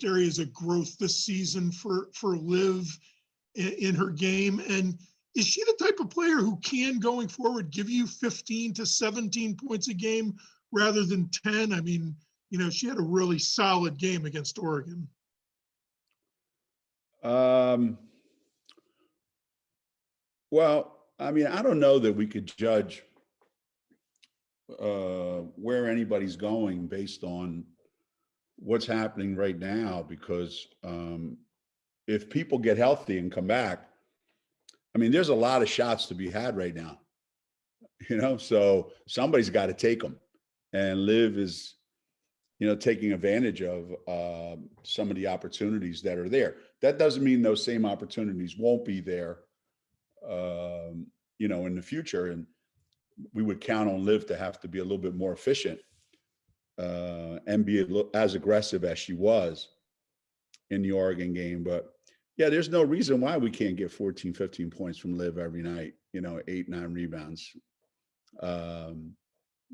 areas of growth this season for Liv in her game? And is she the type of player who can, going forward, give you 15 to 17 points a game rather than 10? I mean, you know, she had a really solid game against Oregon. Well, I mean, I don't know that we could judge where anybody's going based on what's happening right now, because if people get healthy and come back, I mean, there's a lot of shots to be had right now, you know, so somebody's got to take them. And Liv is, you know, taking advantage of some of the opportunities that are there. That doesn't mean those same opportunities won't be there, you know, in the future. And we would count on Liv to have to be a little bit more efficient and be as aggressive as she was in the Oregon game. But yeah, there's no reason why we can't get 14, 15 points from Liv every night, you know, 8, 9 rebounds.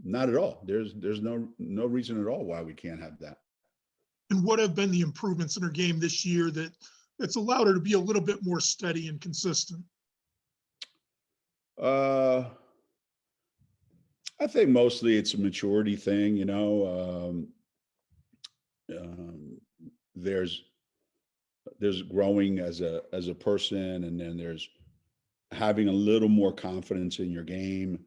Not at all. There's no reason at all why we can't have that. And what have been the improvements in her game this year that's allowed her to be a little bit more steady and consistent? I think mostly it's a maturity thing, you know. There's growing as a person, and then there's having a little more confidence in your game.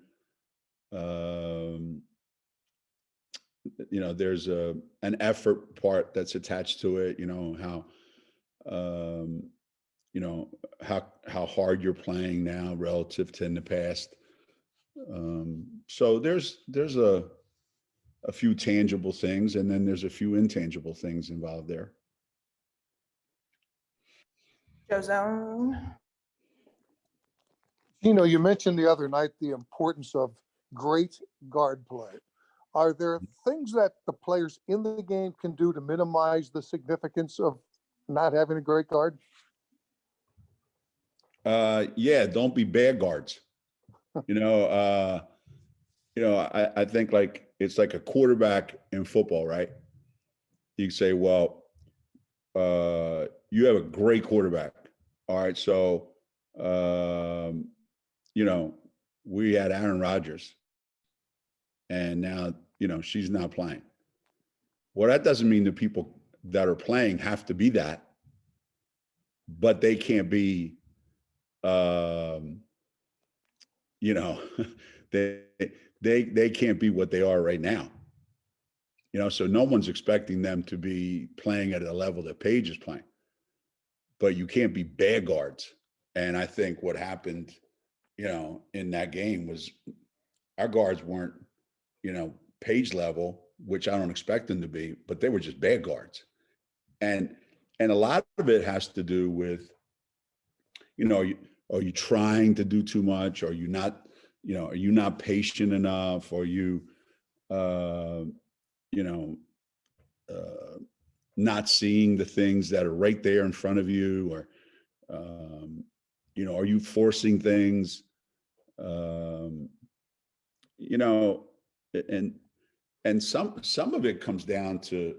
You know, there's an effort part that's attached to it, you know, you know, how hard you're playing now relative to in the past. So there's a few tangible things, and then there's a few intangible things involved there. Jozone. Geno, you mentioned the other night the importance of great guard play. Are there things that the players in the game can do to minimize the significance of not having a great guard? Yeah, don't be bad guards. You know, I think like it's like a quarterback in football, right? You can say, well, you have a great quarterback. All right, so you know, we had Aaron Rodgers, and now, you know, she's not playing. Well, that doesn't mean the people that are playing have to be that, but they can't be, you know, they can't be what they are right now. You know, so no one's expecting them to be playing at a level that Paige is playing, but you can't be bad guards. And I think what happened, you know, in that game was our guards weren't, you know, Paige level, which I don't expect them to be, but they were just bad guards. And a lot of it has to do with, you know, are you trying to do too much? Are you not, you know, are you not patient enough? Are you, you know, not seeing the things that are right there in front of you? Or, you know, are you forcing things? You know, and some of it comes down to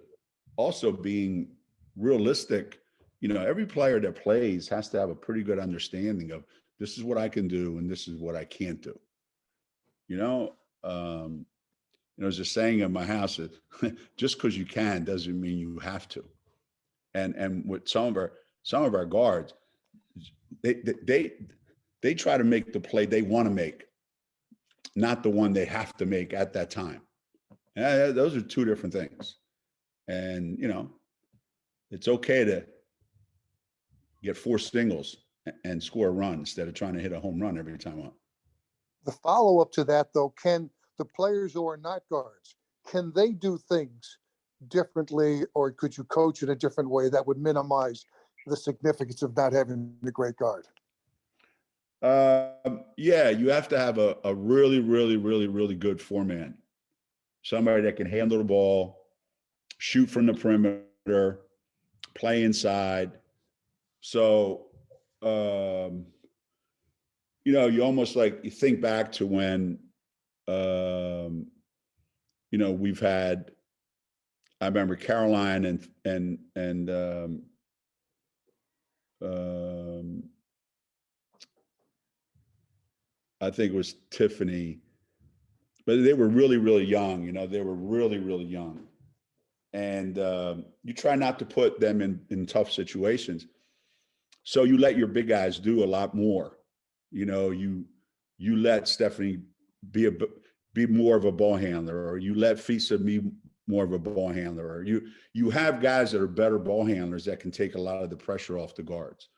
also being realistic. You know, every player that plays has to have a pretty good understanding of this is what I can do and this is what I can't do. You know, there's a saying in my house that just because you can doesn't mean you have to. And with some of our guards, they try to make the play they want to make, not the one they have to make at that time. And those are two different things. And, you know, it's okay to get 4 singles and score a run instead of trying to hit a home run every time up. The follow-up to that, though, can the players who are not guards, can they do things differently, or could you coach in a different way that would minimize the significance of not having a great guard? Yeah, you have to have a really, really, really, really good four-man. Somebody that can handle the ball, shoot from the perimeter, play inside. So, you know, you almost like you think back to when, you know, we've had I remember Caroline and I think it was Tiffany, but they were really, really young. You know, they were really, really young. And you try not to put them in tough situations. So you let your big guys do a lot more. You know, you let Stephanie be more of a ball handler, or you let Fisa be more of a ball handler, or you have guys that are better ball handlers that can take a lot of the pressure off the guards.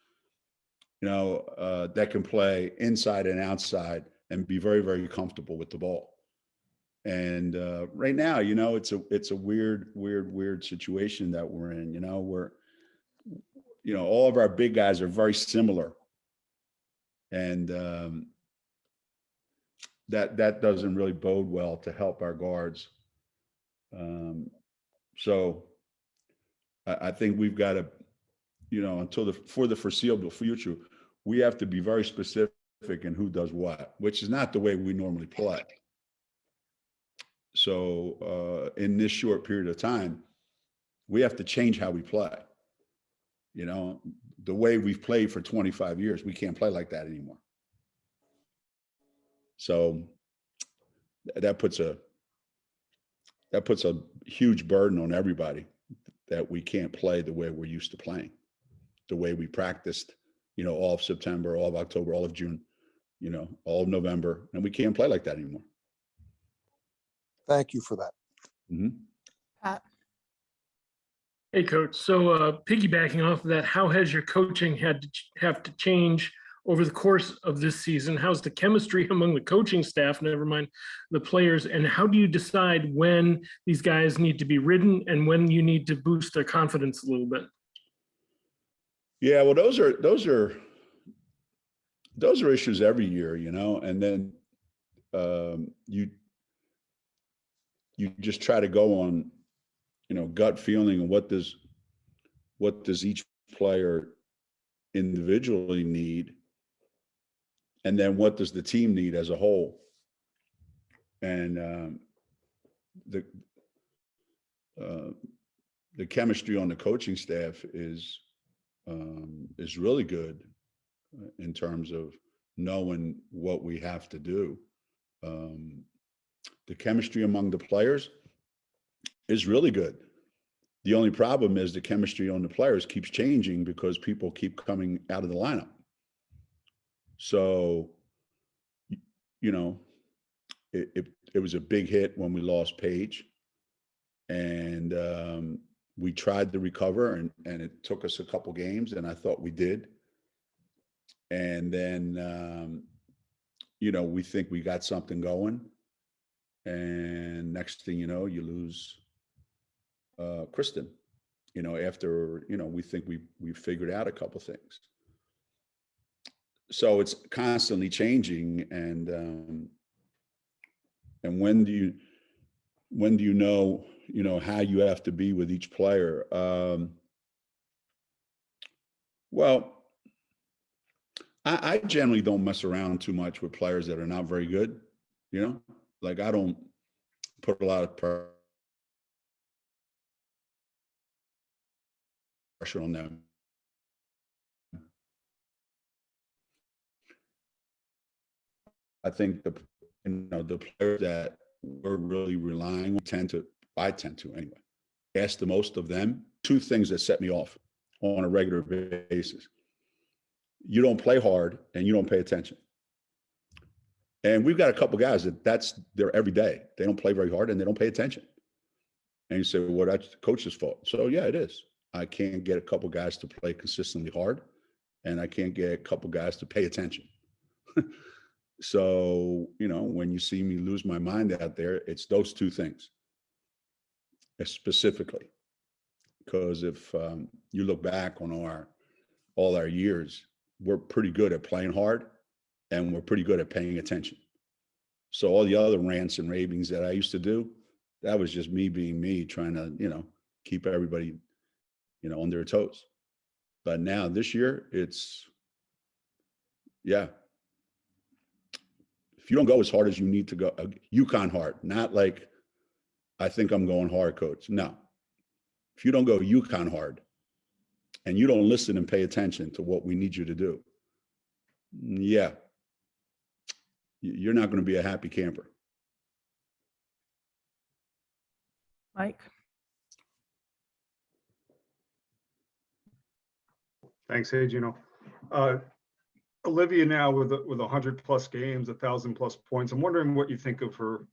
You know, that can play inside and outside and be very, very comfortable with the ball. And right now, you know, it's a weird situation that we're in. You know, all of our big guys are very similar, and that doesn't really bode well to help our guards. So I think we've got to, you know, for the foreseeable future, we have to be very specific in who does what, which is not the way we normally play. So in this short period of time, we have to change how we play. You know, the way we've played for 25 years, we can't play like that anymore. So that puts a huge burden on everybody, that we can't play the way we're used to playing, the way we practiced, you know, all of September, all of October, all of June, you know, all of November, and we can't play like that anymore. Thank you for that. Mm-hmm. Pat? Hey, Coach. So piggybacking off of that, how has your coaching have to change over the course of this season? How's the chemistry among the coaching staff, never mind the players, and how do you decide when these guys need to be ridden and when you need to boost their confidence a little bit? Yeah, well, those are issues every year, you know, and then you just try to go on, you know, gut feeling, and what does each player individually need, and then what does the team need as a whole. And the chemistry on the coaching staff is really good in terms of knowing what we have to do. The chemistry among the players is really good. The only problem is the chemistry on the players keeps changing because people keep coming out of the lineup. So, you know, it was a big hit when we lost Paige, and we tried to recover, and it took us a couple games, and I thought we did. And then, you know, we think we got something going, and next thing you know, you lose Kristen, you know, after, you know, we think we figured out a couple things. So it's constantly changing, and when do you know how you have to be with each player? Well, I generally don't mess around too much with players that are not very good, you know, like I don't put a lot of pressure on them. I think the players that we're really relying on I tend to anyway, ask the most of them. Two things that set me off on a regular basis: you don't play hard and you don't pay attention. And we've got a couple guys that's their every day. They don't play very hard and they don't pay attention. And you say, well, that's the coach's fault. So yeah, it is. I can't get a couple guys to play consistently hard, and I can't get a couple guys to pay attention. So, you know, when you see me lose my mind out there, it's those two things specifically. Because if you look back on all our years, we're pretty good at playing hard, and we're pretty good at paying attention. So all the other rants and ravings that I used to do, that was just me being me, trying to, you know, keep everybody, you know, on their toes. But now this year, it's, yeah. If you don't go as hard as you need to go, UConn hard, not like, I think I'm going hard, coach. No, if you don't go UConn hard and you don't listen and pay attention to what we need you to do, yeah, you're not going to be a happy camper. Mike? Thanks. Hey, Geno. Olivia now with 100+ games, 1,000+ points. I'm wondering what you think of her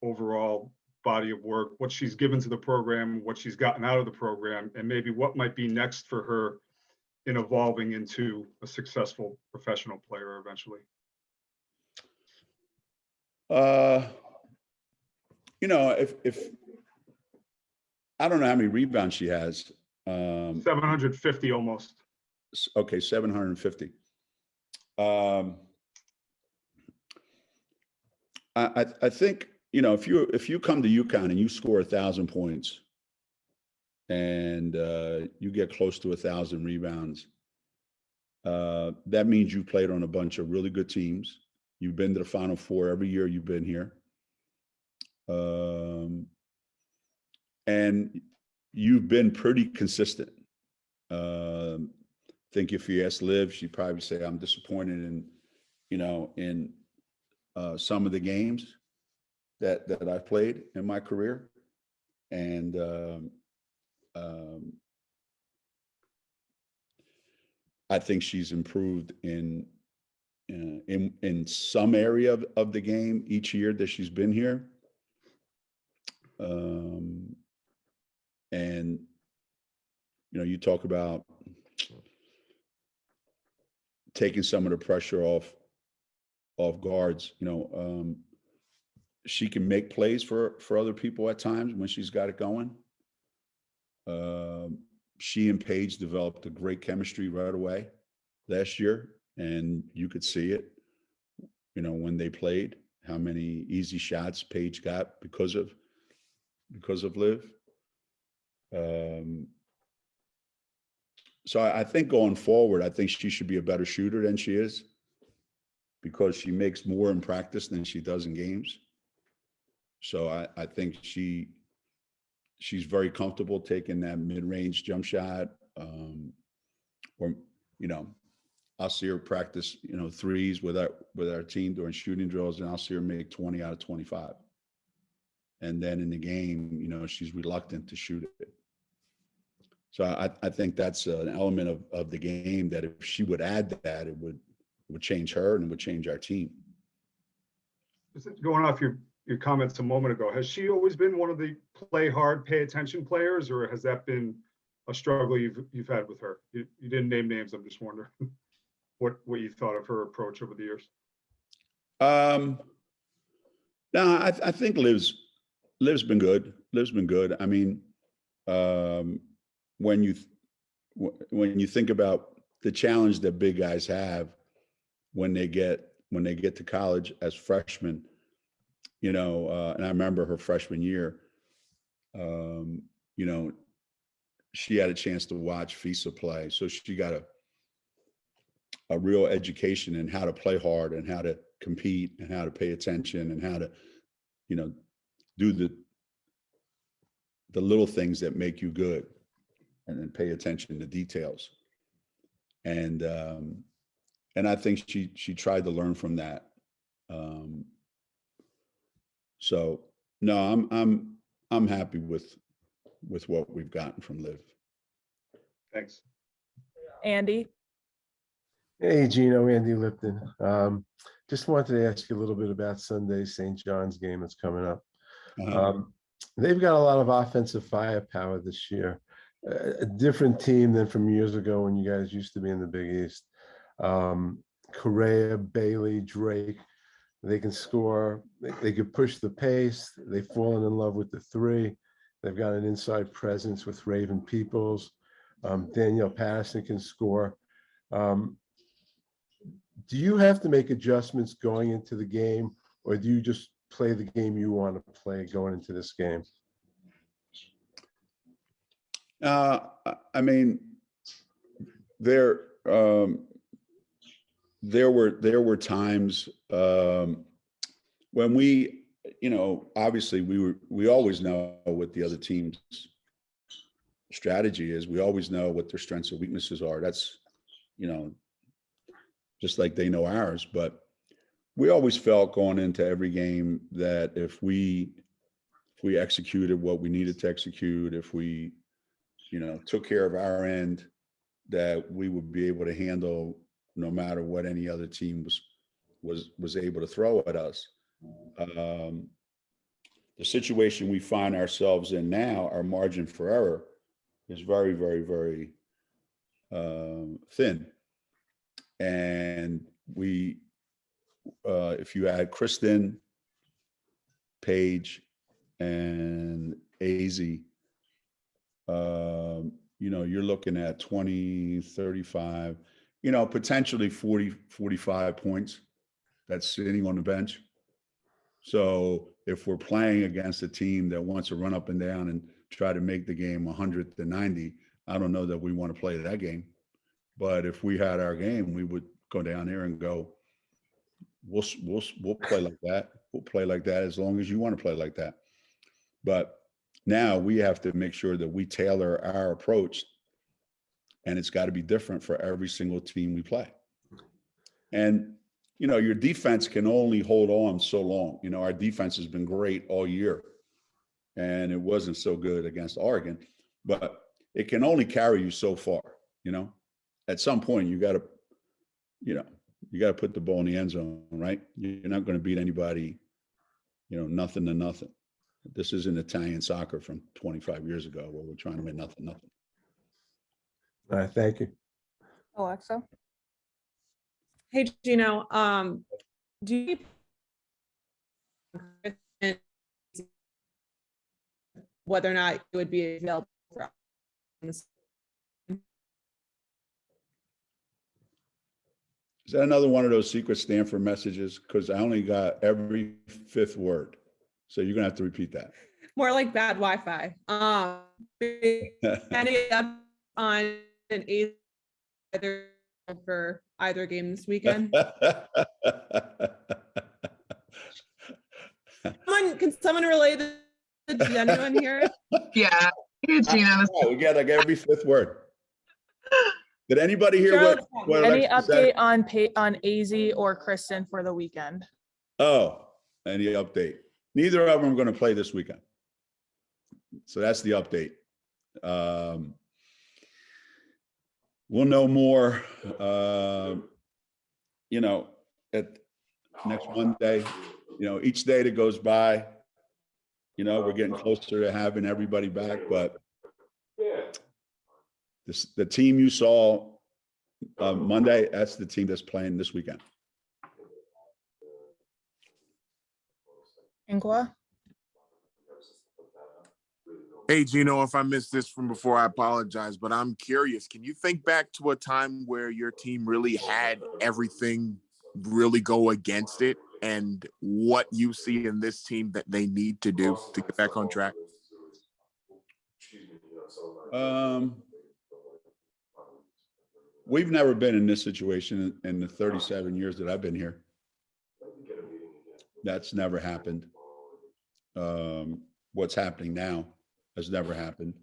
overall body of work, what she's given to the program, what she's gotten out of the program, and maybe what might be next for her in evolving into a successful professional player eventually. You know, if I don't know how many rebounds she has. 750 almost. Okay, 750. I think, you know, if you come to UConn and you score 1,000 points and you get close to 1,000 rebounds, that means you played on a bunch of really good teams. You've been to the Final Four every year you've been here. And you've been pretty consistent. I think if you ask Liv, she'd probably say, I'm disappointed in, you know, in some of the games that I've played in my career. And I think she's improved in some area of the game each year that she's been here. And, you know, you talk about taking some of the pressure off guards, you know, she can make plays for other people at times when she's got it going. She and Paige developed a great chemistry right away last year, and you could see it, you know, when they played, how many easy shots Paige got because of Liv. So I think going forward, I think she should be a better shooter than she is, because she makes more in practice than she does in games. So I think she's very comfortable taking that mid-range jump shot. Or, you know, I'll see her practice, you know, threes with our team during shooting drills, and I'll see her make 20 out of 25. And then in the game, you know, she's reluctant to shoot it. So I think that's an element of the game that if she would add that, it would change her and it would change our team. Going off your comments a moment ago, has she always been one of the play hard, pay attention players, or has that been a struggle you've had with her? You didn't name names. I'm just wondering what you thought of her approach over the years. No, I think Liv's been good. Liv's been good. I mean, when you think about the challenge that big guys have when they get to college as freshmen, you know, and I remember her freshman year, you know, she had a chance to watch FISA play, so she got a real education in how to play hard and how to compete and how to pay attention and how to, you know, do the little things that make you good, and then pay attention to details. And I think she tried to learn from that. So no, I'm happy with what we've gotten from Liv. Thanks. Andy? Hey, Geno, Andy Lipton. Just wanted to ask you a little bit about Sunday's St. John's game that's coming up. They've got a lot of offensive firepower this year, a different team than from years ago when you guys used to be in the Big East. Correa, Bailey, Drake, they can score, they could push the pace. They've fallen in love with the three. They've got an inside presence with Raven Peoples. Danielle Patterson can score. Do you have to make adjustments going into the game, or do you just play the game you want to play going into this game? I mean, there were times when we, you know, obviously we always know what the other team's strategy is. We always know what their strengths and weaknesses are. That's, just like they know ours. But we always felt going into every game that if we executed what we needed to execute, if we, took care of our end, that we would be able to handle no matter what any other team was able to throw at us. The situation we find ourselves in now, our margin for error is very, very, very thin. And we, if you add Kristen, Paige, and AZ, you're looking at 20, 35, potentially 40, 45 points that's sitting on the bench. So if we're playing against a team that wants to run up and down and try to make the game 100 to 90, I don't know that we want to play that game. But if we had our game, we would go down there and go, we'll play like that. We'll play like that as long as you want to play like that. But now we have to make sure that we tailor our approach, and it's got to be different for every single team we play. And, your defense can only hold on so long. Our defense has been great all year, and it wasn't so good against Oregon, but it can only carry you so far. At some point you got to put the ball in the end zone, right? You're not going to beat anybody, nothing to nothing. This isn't Italian soccer from 25 years ago where we're trying to win nothing. All right, thank you. Alexa? Hey, Geno, do you whether or not it would be available for Is that another one of those secret Stanford messages? Because I only got every fifth word. So you're going to have to repeat that. more like bad Wi-Fi? Any up on an either for either game this weekend? Can someone relay the genuine here? Yeah, it's Geno. Oh, we get like every fifth word. Did anybody hear what Any Alexa said? update on AZ or Kristen for the weekend? Oh, any update? Neither of them are going to play this weekend. So that's the update. We'll know more, at next Monday. Each day that goes by, we're getting closer to having everybody back. But the team you saw Monday, that's the team that's playing this weekend. Ingua? Hey, Geno, if I missed this from before, I apologize, but I'm curious. Can you think back to a time where your team really had everything really go against it, and what you see in this team that they need to do to get back on track? We've never been in this situation in the 37 years that I've been here. That's never happened. What's happening now has never happened.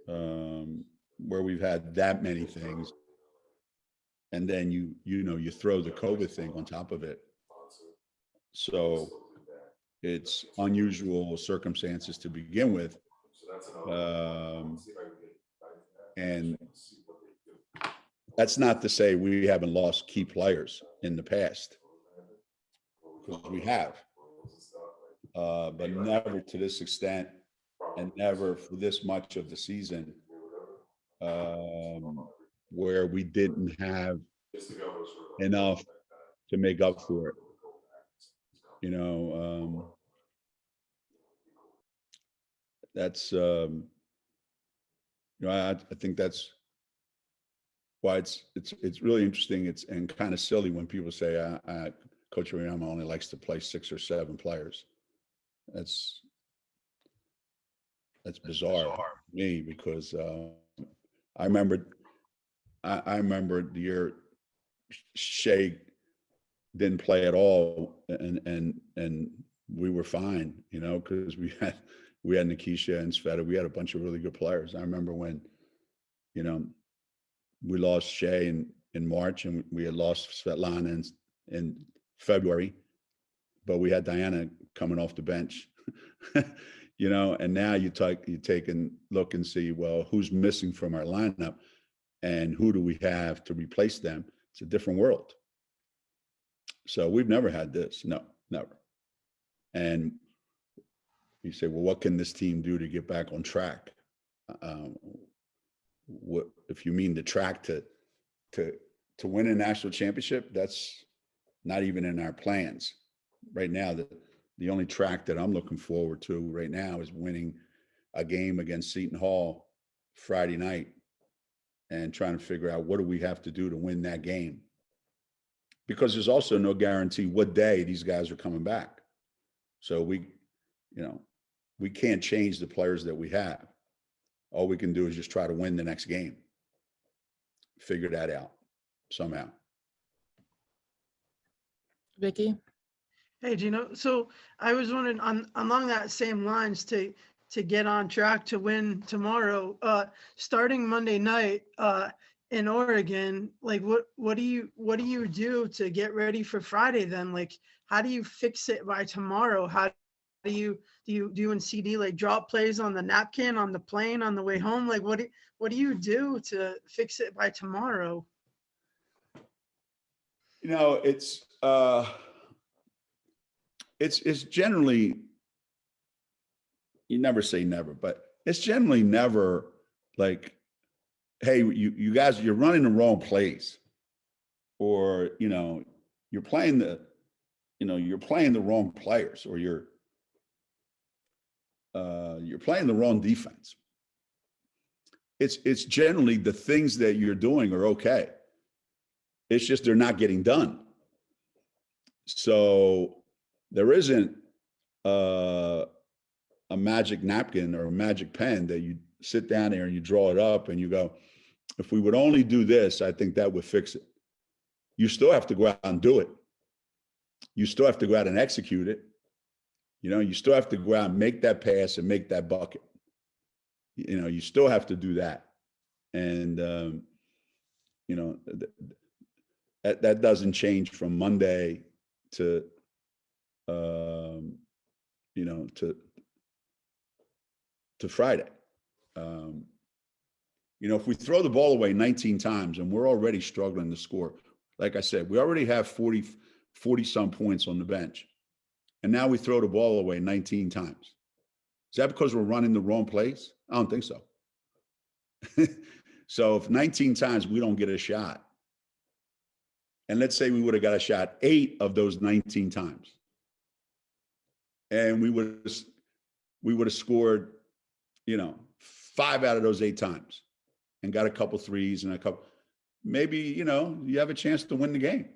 Where we've had that many things, and then you throw the COVID thing on top of it. So it's unusual circumstances to begin with. And that's not to say we haven't lost key players in the past, because we have, but never to this extent, and never for this much of the season, where we didn't have enough to make up for it. That's I think that's why it's really interesting. It's and kind of silly when people say Coach Auriemma only likes to play 6 or 7 players. That's bizarre to me, because I remember the year Shea didn't play at all, and we were fine, because we had we had Nikisha and Sveta. We had a bunch of really good players. I remember when, you know, we lost Shea in March, and we had lost Svetlana in February, but we had Diana coming off the bench, you know, and now you take and look and see, well, who's missing from our lineup and who do we have to replace them? It's a different world. So we've never had this. No, never. And you say, well, what can this team do to get back on track? What if you mean the track to win a national championship? That's not even in our plans right now. The only track that I'm looking forward to right now is winning a game against Seton Hall Friday night and trying to figure out what do we have to do to win that game, because there's also no guarantee what day these guys are coming back. So we can't change the players that we have. All we can do is just try to win the next game. Figure that out somehow. Vicky? Hey, Gino. So I was wondering along that same lines to get on track to win tomorrow, starting Monday night in Oregon, like what do you do to get ready for Friday then? Like, how do you fix it by tomorrow? How do you do in CD, like drop plays on the napkin, on the plane, on the way home? Like what do you do to fix it by tomorrow? You know, it's generally, you never say never, but it's generally never like, hey, you guys, you're running the wrong plays, or, you know, you're playing the wrong players, or you're playing the wrong defense. It's generally the things that you're doing are okay. It's just they're not getting done. So there isn't a magic napkin or a magic pen that you sit down there and you draw it up and you go, if we would only do this, I think that would fix it. You still have to go out and do it. You still have to go out and execute it. You know, you still have to go out and make that pass and make that bucket. You know, you still have to do that. And, you know, that doesn't change from Monday to, you know, to Friday. You know, if we throw the ball away 19 times and we're already struggling to score, like I said, we already have 40 some points on the bench. And now we throw the ball away 19 times. Is that because we're running the wrong plays? I don't think so. So if 19 times we don't get a shot, and let's say we would have got a shot 8 of those 19 times, and we would have scored, you know, 5 out of those 8 times and got a couple threes and a couple, maybe, you know, you have a chance to win the game.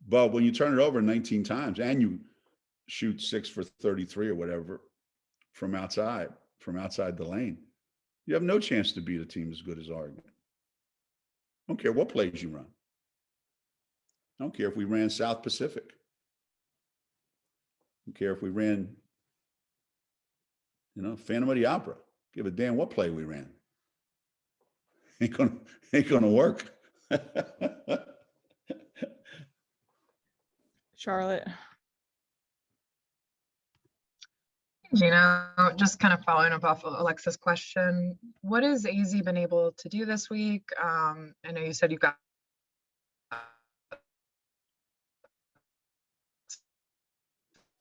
But when you turn it over 19 times and you shoot 6 for 33 or whatever from outside the lane, you have no chance to beat a team as good as Oregon. I don't care what plays you run. I don't care if we ran South Pacific. I don't care if we ran, you know, Phantom of the Opera. Give a damn what play we ran. Ain't gonna work. Charlotte? Gino, just kind of following up off of Alexa's question, what has AZ been able to do this week? I know you said you've got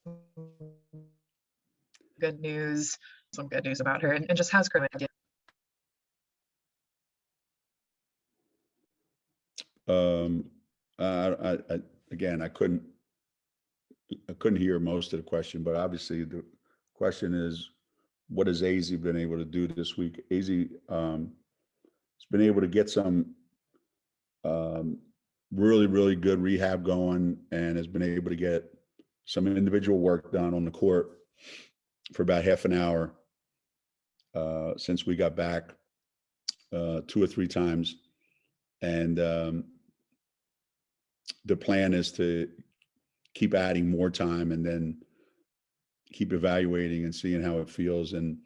some good news about her, and just how's her idea? Again, I couldn't hear most of the question, but obviously the question is, what has AZ been able to do this week? AZ has been able to get some really, really good rehab going, and has been able to get some individual work done on the court for about half an hour since we got back 2 or 3 times. And the plan is to keep adding more time and then keep evaluating and seeing how it feels, and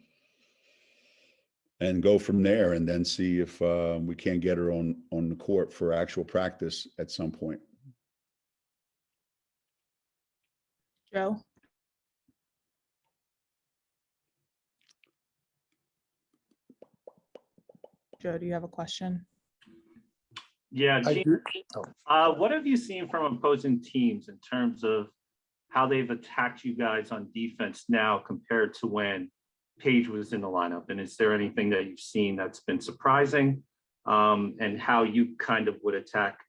go from there, and then see if we can't get her on the court for actual practice at some point. Joe? Joe, do you have a question? Yeah, I Gene, do. what have you seen from opposing teams in terms of how they've attacked you guys on defense now compared to when Paige was in the lineup? And is there anything that you've seen that's been surprising, and how you kind of would attack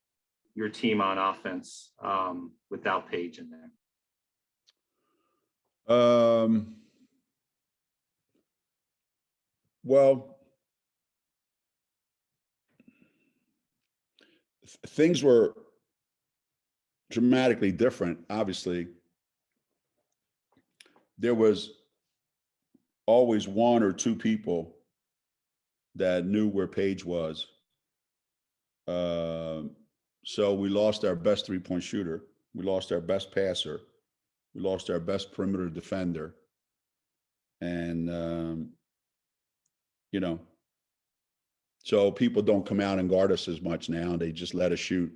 your team on offense without Paige in there? Well, things were dramatically different. Obviously, there was always one or two people that knew where Paige was. So we lost our best three-point shooter. We lost our best passer. We lost our best perimeter defender. And, so people don't come out and guard us as much now. They just let us shoot,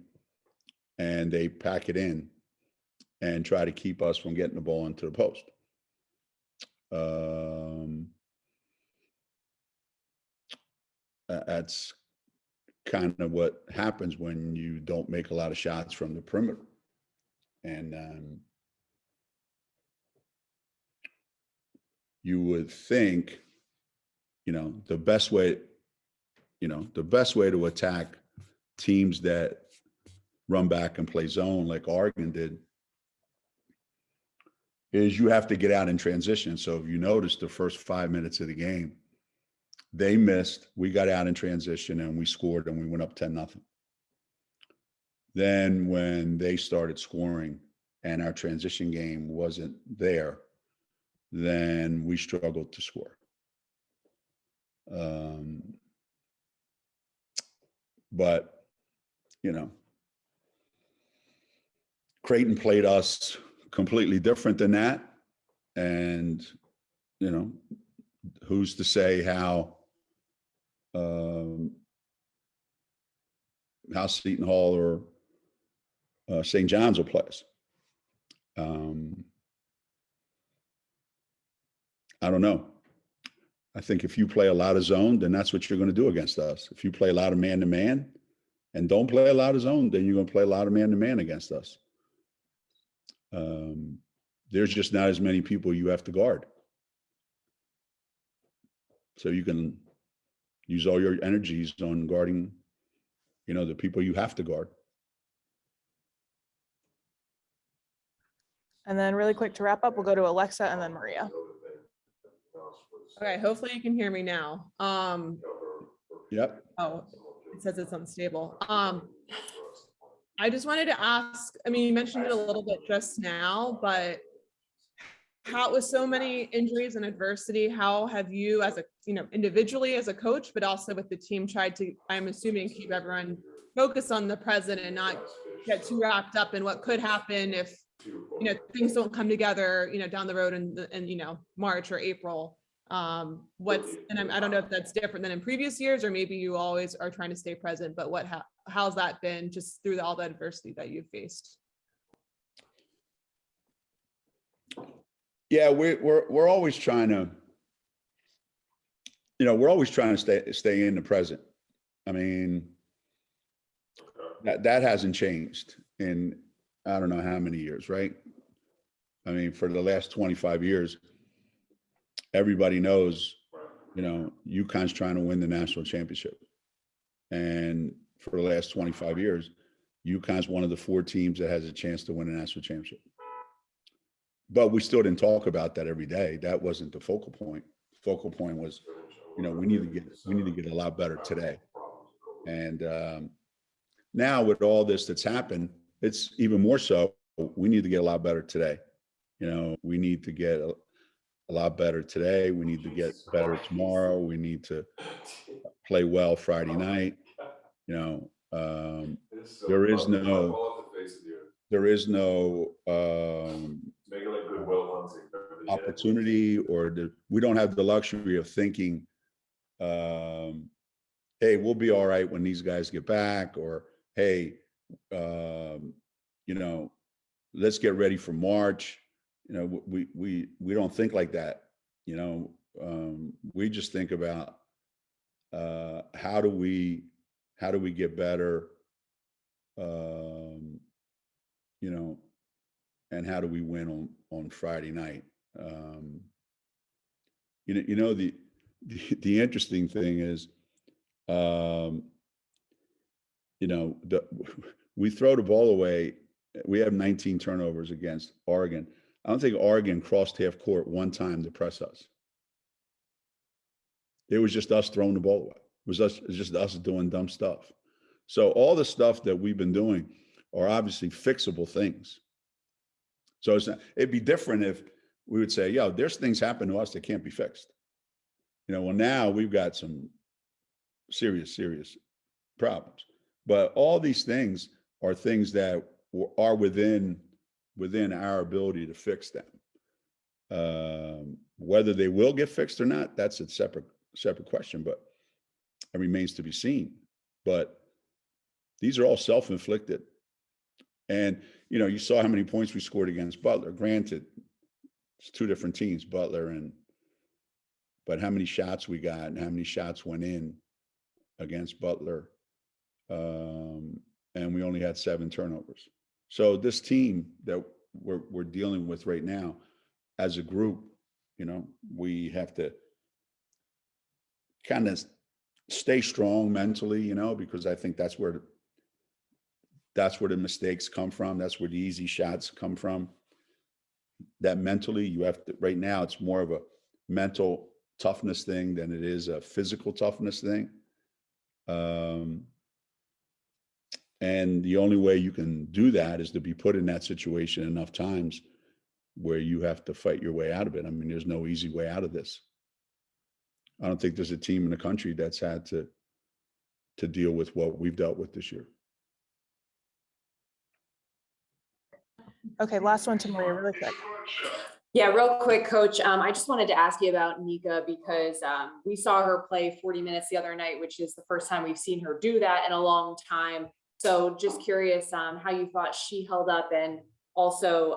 and they pack it in and try to keep us from getting the ball into the post. That's kind of what happens when you don't make a lot of shots from the perimeter. And you would think, the best way to attack teams that run back and play zone like Oregon did is you have to get out in transition. So if you notice the first 5 minutes of the game, they missed, we got out in transition and we scored, and we went up 10-0. Then when they started scoring and our transition game wasn't there, then we struggled to score. But, Creighton played us completely different than that. And, who's to say how Seton Hall or St. John's will play us. I don't know. I think if you play a lot of zone, then that's what you're going to do against us. If you play a lot of man-to-man and don't play a lot of zone, then you're going to play a lot of man-to-man against us. There's just not as many people you have to guard. So you can use all your energies on guarding, the people you have to guard. And then really quick to wrap up, we'll go to Alexa and then Maria. Okay, hopefully you can hear me now. Yep. Oh, it says it's unstable. I just wanted to ask, you mentioned it a little bit just now, but how, with so many injuries and adversity, how have you as a, individually as a coach, but also with the team, tried to, I'm assuming, keep everyone focused on the present and not get too wrapped up in what could happen if, things don't come together, down the road in March or April. I don't know if that's different than in previous years, or maybe you always are trying to stay present, but how's that been just through all the adversity that you've faced? Yeah, we're always trying to, we're always trying to stay in the present. That hasn't changed in, I don't know how many years, right? For the last 25 years, everybody knows, UConn's trying to win the national championship. And for the last 25 years, UConn's one of the 4 teams that has a chance to win a national championship. But we still didn't talk about that every day. That wasn't the focal point. The focal point was, we need to get a lot better today. And now with all this that's happened, it's even more so. We need to get a lot better today. We need to get a lot better today. We need to get better tomorrow. We need to play well Friday night. There is no opportunity, or we don't have the luxury of thinking, hey, we'll be all right when these guys get back, or hey, you know, let's get ready for March. You know, we don't think like that. You know, we just think about how do we get better, you know, and how do we win on Friday night. You know, the interesting thing is, you know, we throw the ball away. We have 19 turnovers against Oregon. I don't think Oregon crossed half court one time to press us. It was just us throwing the ball away. It was just us doing dumb stuff. So all the stuff that we've been doing are obviously fixable things. So it'd be different if we would say, yo, there's things happen to us that can't be fixed. You know, well, now we've got some serious problems. But all these things are things that are within our ability to fix them. Whether they will get fixed or not, that's a separate question, but it remains to be seen. But these are all self-inflicted. And, you know, you saw how many points we scored against Butler. Granted, it's two different teams, Butler but how many shots we got and how many shots went in against Butler. And we only had 7 turnovers. So this team that we're dealing with right now, as a group, you know, we have to kind of stay strong mentally, you know, because I think that's where the mistakes come from. That's where the easy shots come from. That mentally, you have to, right now, it's more of a mental toughness thing than it is a physical toughness thing. And the only way you can do that is to be put in that situation enough times where you have to fight your way out of it. I mean, there's no easy way out of this. I don't think there's a team in the country that's had to deal with what we've dealt with this year. Okay, last one to Maria, really quick. Yeah, real quick, Coach. I just wanted to ask you about Nika because we saw her play 40 minutes the other night, which is the first time we've seen her do that in a long time. So just curious how you thought she held up, and also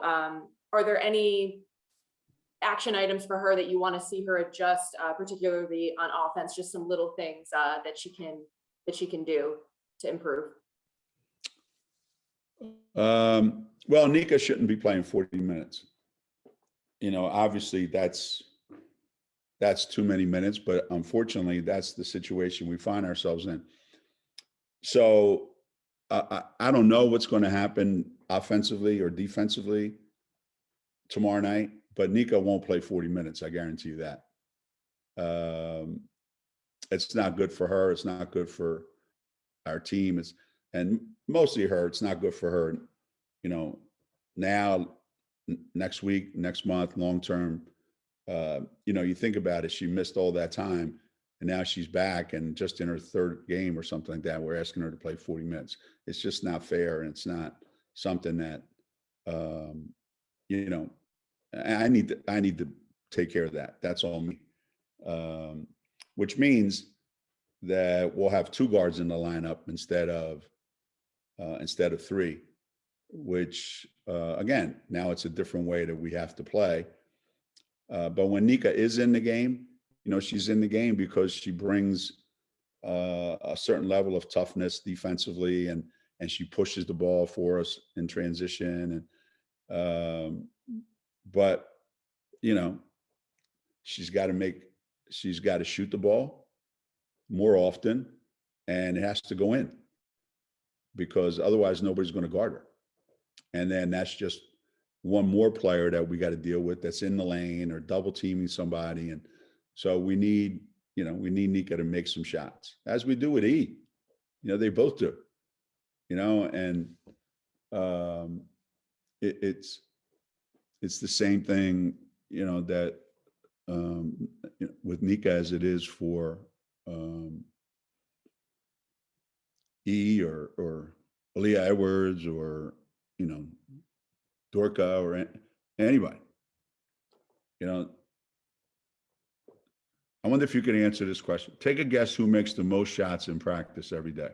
are there any action items for her that you want to see her adjust, particularly on offense? Just some little things that she can do to improve. Well, Nika shouldn't be playing 40 minutes. You know, obviously that's too many minutes, but unfortunately that's the situation we find ourselves in. So I don't know what's going to happen offensively or defensively tomorrow night, but Nika won't play 40 minutes. I guarantee you that. It's not good for her. It's not good for our team. And mostly her, it's not good for her, you know, now, next week, next month, long-term. You know, you think about it, she missed all that time and now she's back, and just in her 3rd game or something like that, we're asking her to play 40 minutes. It's just not fair. And it's not something that, you know, I need to take care of that. That's all me. Which means that we'll have 2 guards in the lineup instead of 3, which again, now it's a different way that we have to play. But when Nika is in the game, you know, she's in the game because she brings a certain level of toughness defensively, and she pushes the ball for us in transition. And but you know, she's got to shoot the ball more often, and it has to go in, because otherwise nobody's going to guard her. And then that's just one more player that we got to deal with that's in the lane or double teaming somebody. And so we need Nika to make some shots, as we do with E. You know, they both do, you know, and it's the same thing, you know, that with Nika as it is for E or Aaliyah Edwards, or, you know, Dorka, or anybody. You know, I wonder if you could answer this question. Take a guess who makes the most shots in practice every day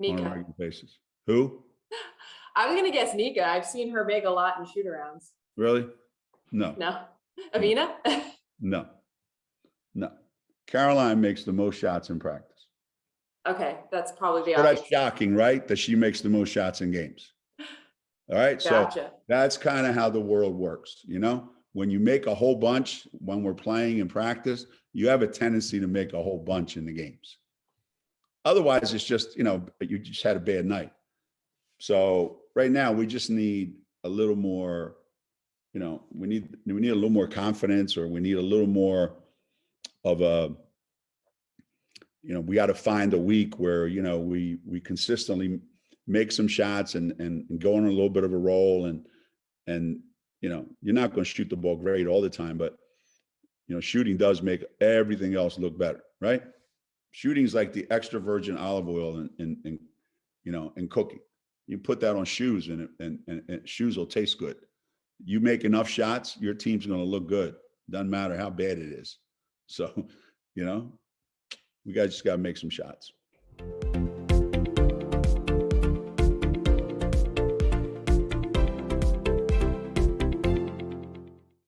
on a Nika. regular basis. Who? I was gonna guess Nika. I've seen her make a lot in shoot arounds. Really? No. No. Avina? No. No. Caroline makes the most shots in practice. Okay, that's probably the So that's obvious. shocking, right? That she makes the most shots in games. All right. So Gotcha. that's kind of how the world works. You know, when you make a whole bunch, when we're playing in practice, you have a tendency to make a whole bunch in the games. Otherwise, it's just, you know, you just had a bad night. So right now we just need a little more, you know, we need a little more confidence, or we need a little more of a, you know, we got to find a week where, you know, we consistently make some shots and go on a little bit of a roll, and, you know, you're not going to shoot the ball great all the time, but, you know, shooting does make everything else look better, right? Shooting is like the extra virgin olive oil in you know, in cooking. You put that on shoes and shoes will taste good. You make enough shots, your team's going to look good. Doesn't matter how bad it is. So, you know, we just got to make some shots.